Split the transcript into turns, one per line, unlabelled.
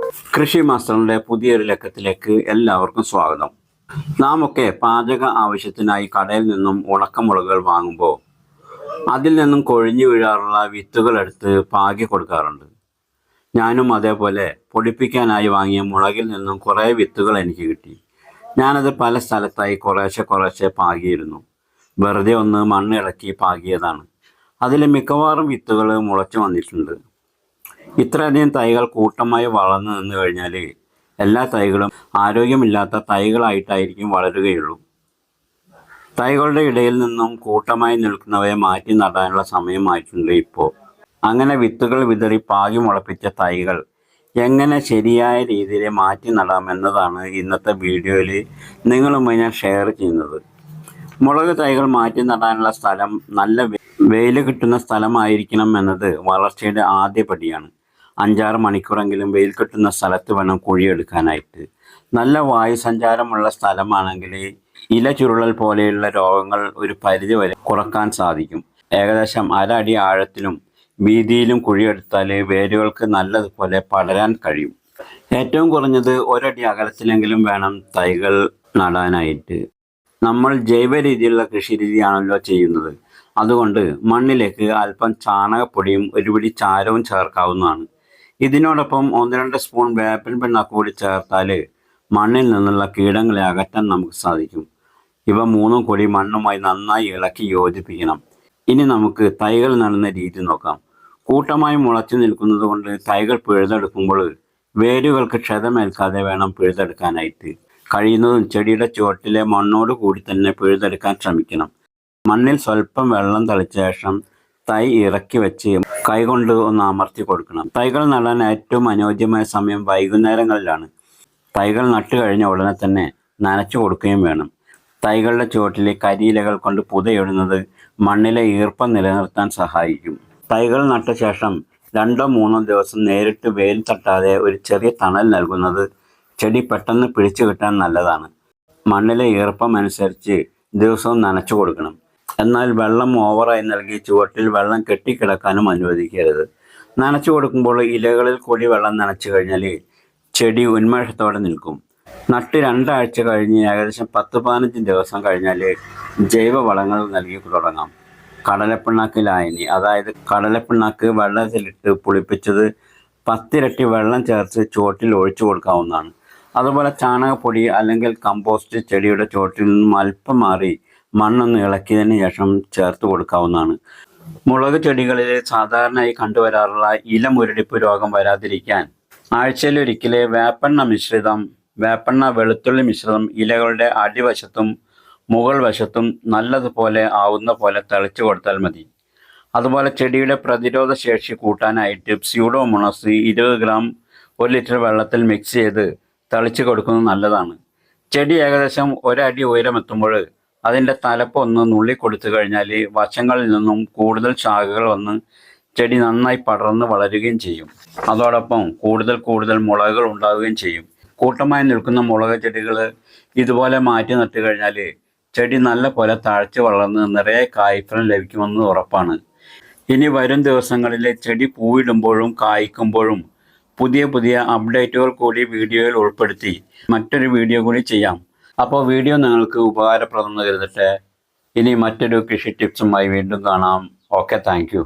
കൃഷി മാസ്റ്ററിന്റെ പുതിയൊരു ലക്കത്തിലേക്ക് എല്ലാവർക്കും സ്വാഗതം. നാം ഒക്കെ പാചക ആവശ്യത്തിനായി കടയിൽ നിന്നും ഉണക്കമുളകുകൾ വാങ്ങുമ്പോൾ അതിൽ നിന്നും കൊഴിഞ്ഞു വീഴാറുള്ള വിത്തുകൾ എടുത്ത് പാകി കൊടുക്കാറുണ്ട്. ഞാനും അതേപോലെ പൊടിപ്പിക്കാനായി വാങ്ങിയ മുളകിൽ നിന്നും കുറേ വിത്തുകൾ എനിക്ക് കിട്ടി. ഞാനത് പല സ്ഥലത്തായി കുറേശ്ശെ പാകിയിരുന്നു. വെറുതെ ഒന്ന് മണ്ണിളക്കി പാകിയതാണ്. അതിൽ മിക്കവാറും വിത്തുകൾ മുളച്ചു വന്നിട്ടുണ്ട്. ഇത്രയധികം തൈകൾ കൂട്ടമായി വളർന്നു നിന്ന് കഴിഞ്ഞാൽ എല്ലാ തൈകളും ആരോഗ്യമില്ലാത്ത തൈകളായിട്ടായിരിക്കും വളരുകയുള്ളൂ. തൈകളുടെ ഇടയിൽ നിന്നും കൂട്ടമായി നിൽക്കുന്നവയെ മാറ്റി നടാനുള്ള സമയമായിട്ടുണ്ട് ഇപ്പോൾ. അങ്ങനെ വിത്തുകൾ വിതറി പാകി മുളപ്പിച്ച തൈകൾ എങ്ങനെ ശരിയായ രീതിയിൽ മാറ്റി നടാമെന്നതാണ് ഇന്നത്തെ വീഡിയോയിൽ നിങ്ങളുമായി ഞാൻ ഷെയർ ചെയ്യുന്നത്. മുളക് തൈകൾ മാറ്റി നടാനുള്ള സ്ഥലം നല്ല വെയിൽ കിട്ടുന്ന സ്ഥലമായിരിക്കണം എന്നത് വളർച്ചയുടെ ആദ്യ പടിയാണ്. 5-6 മണിക്കൂറെങ്കിലും വെയിൽ കിട്ടുന്ന സ്ഥലത്ത് വേണം കുഴിയെടുക്കാനായിട്ട്. നല്ല വായു സഞ്ചാരമുള്ള സ്ഥലമാണെങ്കിൽ ഇല ചുരുളൽ പോലെയുള്ള രോഗങ്ങൾ ഒരു പരിധി വരെ കുറക്കാൻ സാധിക്കും. ഏകദേശം 1/2 അടി ആഴത്തിലും വീതിയിലും കുഴിയെടുത്താൽ വേരുകൾക്ക് നല്ലതുപോലെ പടരാൻ കഴിയും. ഏറ്റവും കുറഞ്ഞത് 1 അടി അകലത്തിലെങ്കിലും വേണം തൈകൾ നടാനായിട്ട്. നമ്മൾ ജൈവ രീതിയിലുള്ള കൃഷി രീതിയാണല്ലോ ചെയ്യുന്നത്. അതുകൊണ്ട് മണ്ണിലേക്ക് അല്പം ചാണകപ്പൊടിയും ഒരു പിടി ചാരവും ചേർക്കാവുന്നതാണ്. ഇതിനോടൊപ്പം 1-2 സ്പൂൺ വേപ്പിൻ പിണ്ണാക്ക് കൂടി ചേർത്താൽ മണ്ണിൽ നിന്നുള്ള കീടങ്ങളെ അകറ്റാൻ നമുക്ക് സാധിക്കും. ഇവ 3 കൂടി മണ്ണുമായി നന്നായി ഇളക്കി യോജിപ്പിക്കണം. ഇനി നമുക്ക് തൈകൾ നടുന്ന രീതി നോക്കാം. കൂട്ടമായി മുളച്ചു നിൽക്കുന്നത് കൊണ്ട് തൈകൾ പിഴുതെടുക്കുമ്പോൾ വേരുകൾക്ക് ക്ഷതമേൽക്കാതെ വേണം പിഴുതെടുക്കാനായിട്ട്. കഴിയുന്നതും ചെടിയുടെ ചുവട്ടിലെ മണ്ണോട് കൂടി തന്നെ പിഴുതെടുക്കാൻ ശ്രമിക്കണം. മണ്ണിൽ സ്വല്പം വെള്ളം തളിച്ച ശേഷം തൈ ഇറക്കി വെച്ച് കൈകൊണ്ട് ഒന്ന് അമർത്തി കൊടുക്കണം. തൈകൾ നടാൻ ഏറ്റവും അനുയോജ്യമായ സമയം വൈകുന്നേരങ്ങളിലാണ്. തൈകൾ നട്ടു കഴിഞ്ഞ ഉടനെ തന്നെ നനച്ചു കൊടുക്കുകയും വേണം. തൈകളുടെ ചുവട്ടിലെ കരിയിലകൾ കൊണ്ട് പുതയിടുന്നത് മണ്ണിലെ ഈർപ്പം നിലനിർത്താൻ സഹായിക്കും. തൈകൾ നട്ട ശേഷം 2-3 ദിവസം നേരിട്ട് വെയിൽ തട്ടാതെ ഒരു ചെറിയ തണൽ നൽകുന്നത് ചെടി പെട്ടെന്ന് പിടിച്ചു കിട്ടാൻ നല്ലതാണ്. മണ്ണിലെ ഈർപ്പം അനുസരിച്ച് ദിവസവും നനച്ചു കൊടുക്കണം. എന്നാൽ വെള്ളം ഓവറായി നൽകി ചുവട്ടിൽ വെള്ളം കെട്ടിക്കിടക്കാനും അനുവദിക്കരുത്. നനച്ചു കൊടുക്കുമ്പോൾ ഇലകളിൽ കൂടി വെള്ളം നനച്ചു കഴിഞ്ഞാൽ ചെടി ഉന്മേഷത്തോടെ നിൽക്കും. നട്ട് 2 ആഴ്ച കഴിഞ്ഞ് ഏകദേശം 10-15 ദിവസം കഴിഞ്ഞാൽ ജൈവ വളങ്ങൾ നൽകി തുടങ്ങാം. കടലപ്പിണ്ണാക്ക് ലായനി, അതായത് കടലപ്പിണ്ണാക്ക് വെള്ളത്തിലിട്ട് പുളിപ്പിച്ചത് 10 ഇരട്ടി വെള്ളം ചേർത്ത് ചുവട്ടിൽ ഒഴിച്ചു കൊടുക്കാവുന്നതാണ്. അതുപോലെ ചാണകപ്പൊടി അല്ലെങ്കിൽ കമ്പോസ്റ്റ് ചെടിയുടെ ചുവട്ടിൽ നിന്നും അല്പം മാറി മണ്ണൊന്ന് ഇളക്കിയതിന് ശേഷം ചേർത്ത് കൊടുക്കാവുന്നതാണ്. മുളക് ചെടികളിൽ സാധാരണയായി കണ്ടുവരാറുള്ള ഇലമുരടിപ്പ് രോഗം വരാതിരിക്കാൻ ആഴ്ചയിലൊരിക്കൽ വേപ്പെണ്ണ വെളുത്തുള്ളി മിശ്രിതം ഇലകളുടെ അടിവശത്തും മുകൾ വശത്തും നല്ലതുപോലെ ആവുന്ന പോലെ തളിച്ചു കൊടുത്താൽ മതി. അതുപോലെ ചെടിയുടെ പ്രതിരോധ ശേഷി കൂട്ടാനായിട്ട് സ്യൂഡോമോണസ് 20 ഗ്രാം 1 ലിറ്റർ വെള്ളത്തിൽ മിക്സ് ചെയ്ത് തളിച്ചു കൊടുക്കുന്നത് നല്ലതാണ്. ചെടി ഏകദേശം 1 അടി ഉയരമെത്തുമ്പോൾ അതിൻ്റെ തലപ്പൊന്ന് നുള്ളി കൊടുത്തു കഴിഞ്ഞാൽ വശങ്ങളിൽ നിന്നും കൂടുതൽ ശാഖകൾ വന്ന് ചെടി നന്നായി പടർന്ന് വളരുകയും ചെയ്യും. അതോടൊപ്പം കൂടുതൽ മുളകുകൾ ഉണ്ടാവുകയും ചെയ്യും. കൂട്ടമായി നിൽക്കുന്ന മുളക് ചെടികൾ ഇതുപോലെ മാറ്റി നട്ടു കഴിഞ്ഞാൽ ചെടി നല്ല പോലെ തഴച്ച് വളർന്ന് നിറയെ കായ്ഫലം ലഭിക്കുമെന്ന് ഉറപ്പാണ്. ഇനി വരും ദിവസങ്ങളിൽ ചെടി പൂവിടുമ്പോഴും കായ്ക്കുമ്പോഴും പുതിയ അപ്ഡേറ്റുകൾ കൂടി വീഡിയോയിൽ ഉൾപ്പെടുത്തി മറ്റൊരു വീഡിയോ കൂടി ചെയ്യാം. അപ്പോൾ വീഡിയോ നിങ്ങൾക്ക് ഉപകാരപ്രദമെന്ന് കരുതട്ടെ. ഇനി മറ്റൊരു കൃഷി ടിപ്സുമായി വീണ്ടും കാണാം. Okay, thank you.